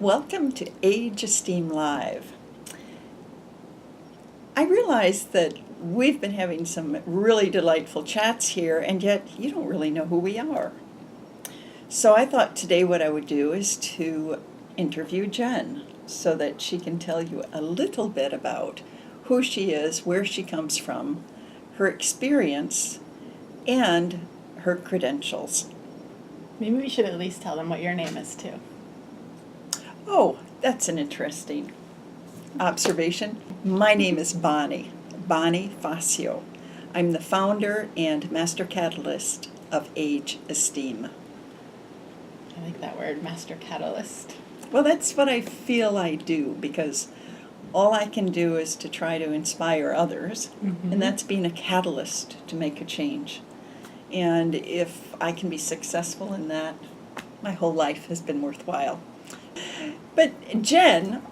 Welcome to AgeEsteem Live. I realize that we've been having some really delightful chats here, and yet you don't really know who we are. So I thought today what I would do is to interview Jen so that she can tell you a little bit about who she is, where she comes from, her experience, and her credentials. Maybe we should at least tell them what your name is, too. Oh, that's an interesting observation. My name is Bonnie Facio. I'm the founder and master catalyst of AgeEsteem. I like that word, master catalyst. Well, that's what I feel I do, because all I can do is to try to inspire others, and that's being a catalyst to make a change. And if I can be successful in that, my whole life has been worthwhile. But Jen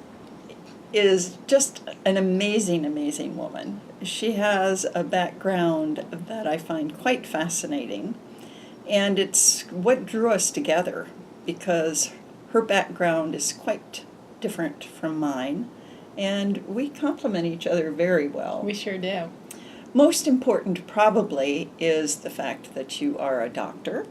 is just an amazing, amazing woman. She has a background that I find quite fascinating, and it's what drew us together, because her background is quite different from mine, and we complement each other very well. We sure do. Most important probably is the fact that you are a doctor.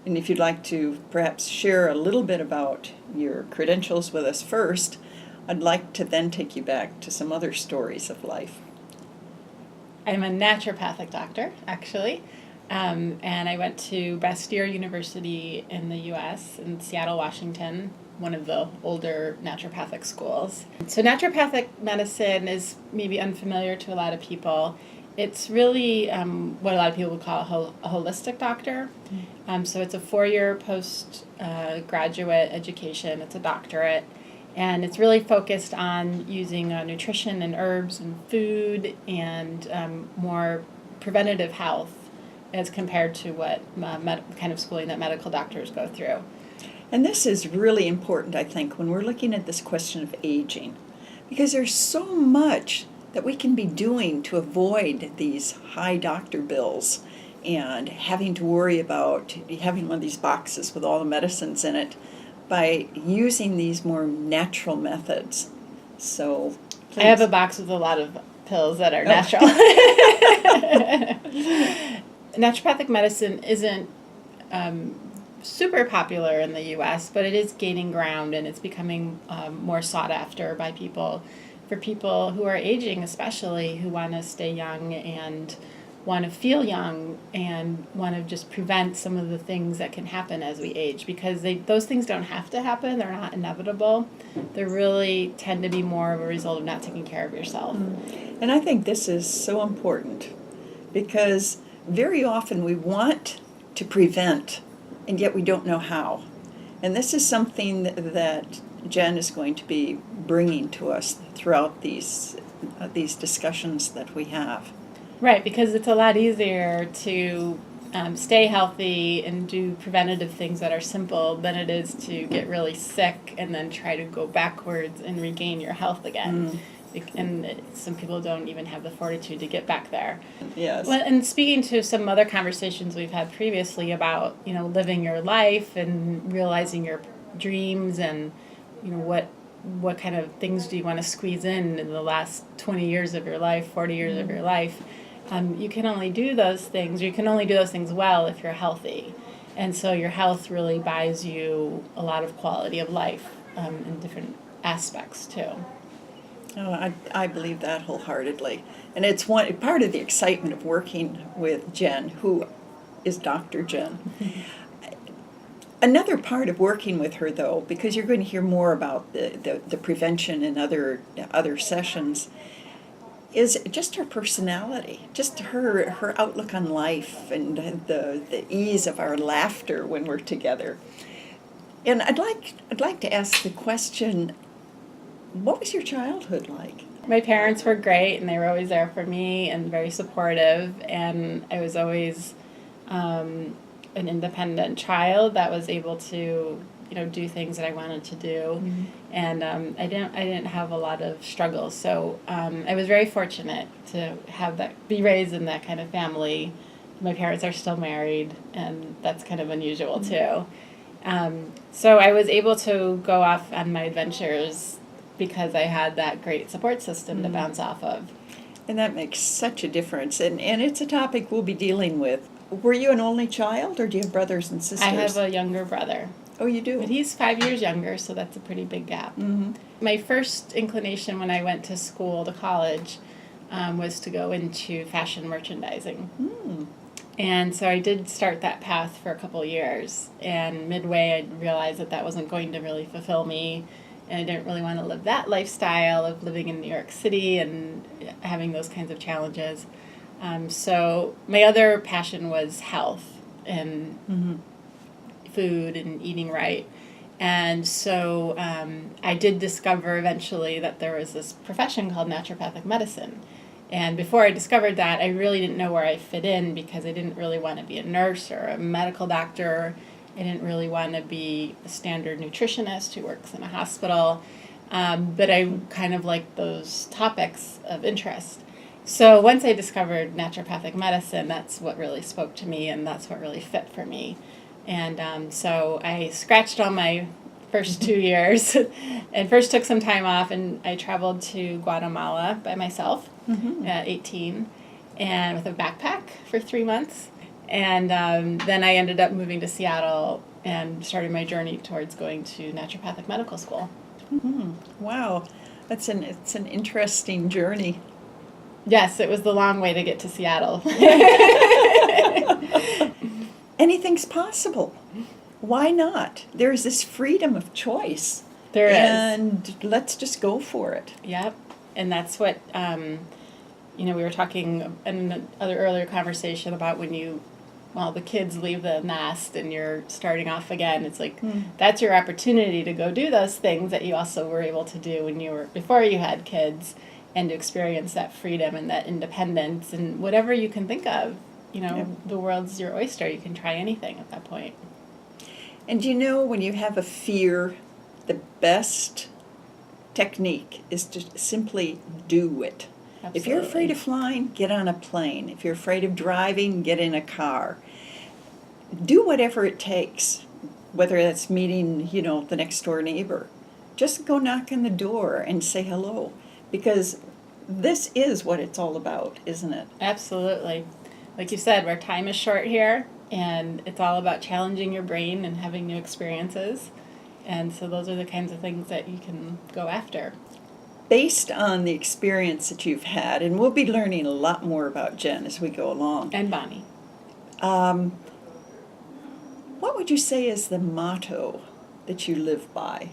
And if you'd like to perhaps share a little bit about your credentials with us first, I'd like to then take you back to some other stories of life. I'm a naturopathic doctor, actually, and I went to Bastyr University in the U.S. in Seattle, Washington, one of the older naturopathic schools. So naturopathic medicine is maybe unfamiliar to a lot of people. It's really what a lot of people would call a holistic doctor. So it's a 4-year post-graduate education. It's a doctorate. And it's really focused on using nutrition and herbs and food and more preventative health as compared to what kind of schooling that medical doctors go through. And this is really important, I think, when we're looking at this question of aging, because there's so much that we can be doing to avoid these high doctor bills and having to worry about having one of these boxes with all the medicines in it by using these more natural methods. So please. I have a box with a lot of pills that are natural. Naturopathic medicine isn't super popular in the U.S., but it is gaining ground, and it's becoming more sought after by people. For people who are aging, especially, who want to stay young and want to feel young and want to just prevent some of the things that can happen as we age, because those things don't have to happen. They're not inevitable. They really tend to be more of a result of not taking care of yourself. And I think this is so important, because very often we want to prevent, and yet we don't know how. And this is something that Jen is going to be bringing to us throughout these discussions that we have. Right, because it's a lot easier to stay healthy and do preventative things that are simple than it is to get really sick and then try to go backwards and regain your health again. And some people don't even have the fortitude to get back there. Yes. Well, and speaking to some other conversations we've had previously about, living your life and realizing your dreams and, what kind of things do you want to squeeze in the last 20 years of your life, 40 years of your life. You can only do those things, you can only do those things well if you're healthy. And so your health really buys you a lot of quality of life in different aspects too. Oh, I believe that wholeheartedly. And it's part of the excitement of working with Jen, who is Dr. Jen. Another part of working with her, though, because you're going to hear more about the prevention in other sessions, is just her personality, just her outlook on life, and the ease of our laughter when we're together. And I'd like to ask the question, what was your childhood like? My parents were great, and they were always there for me and very supportive, and I was always an independent child that was able to do things that I wanted to do, and I didn't have a lot of struggles. So I was very fortunate to be raised in that kind of family. My parents are still married, and that's kind of unusual too. So I was able to go off on my adventures because I had that great support system to bounce off of. And that makes such a difference. And it's a topic we'll be dealing with. Were you an only child, or do you have brothers and sisters? I have a younger brother. Oh, you do? But he's 5 years younger, so that's a pretty big gap. Mm-hmm. My first inclination when I went to school, to college, was to go into fashion merchandising. Mm. And so I did start that path for a couple of years. And midway, I realized that wasn't going to really fulfill me. And I didn't really want to live that lifestyle of living in New York City and having those kinds of challenges. So my other passion was health and food and eating right. And so I did discover eventually that there was this profession called naturopathic medicine. And before I discovered that, I really didn't know where I fit in because I didn't really want to be a nurse or a medical doctor. I didn't really want to be a standard nutritionist who works in a hospital. But I kind of liked those topics of interest. So once I discovered naturopathic medicine, that's what really spoke to me, and that's what really fit for me. And so I scratched all my first 2 years and first took some time off, and I traveled to Guatemala by myself at 18 and with a backpack for 3 months. And then I ended up moving to Seattle and started my journey towards going to naturopathic medical school. Mm-hmm. Wow, it's an interesting journey. Yes, it was the long way to get to Seattle. Anything's possible. Why not? There's this freedom of choice. There is. And let's just go for it. Yep. And that's what, we were talking in another earlier conversation about when the kids leave the nest and you're starting off again. It's like, that's your opportunity to go do those things that you also were able to do before you had kids, and to experience that freedom and that independence and whatever you can think of. The world's your oyster. You can try anything at that point. And when you have a fear, the best technique is to simply do it. Absolutely. If you're afraid of flying, get on a plane. If you're afraid of driving, get in a car. Do whatever it takes, whether that's meeting, the next door neighbor. Just go knock on the door and say hello, because this is what it's all about, isn't it? Absolutely. Like you said, our time is short here, and it's all about challenging your brain and having new experiences. And so those are the kinds of things that you can go after. Based on the experience that you've had, and we'll be learning a lot more about Jen as we go along. And Bonnie. What would you say is the motto that you live by?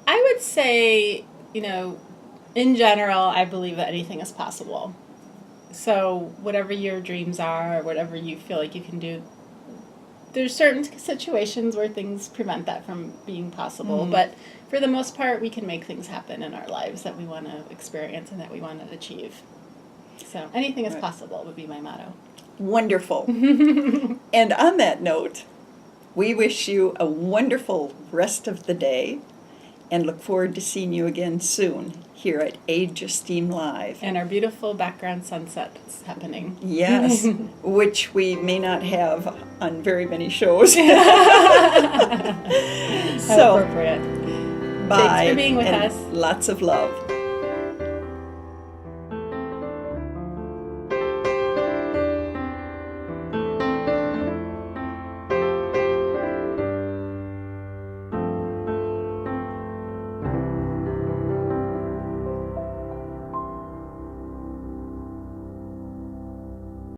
I would say, in general, I believe that anything is possible. So whatever your dreams are, or whatever you feel like you can do, there's certain situations where things prevent that from being possible. But for the most part, we can make things happen in our lives that we want to experience and that we want to achieve. So anything is possible would be my motto. Wonderful. And on that note, we wish you a wonderful rest of the day and look forward to seeing you again soon here at AgeEsteem Live. And our beautiful background sunset is happening. Yes, which we may not have on very many shows. So, appropriate. bye. Thanks for being with and us. Lots of love.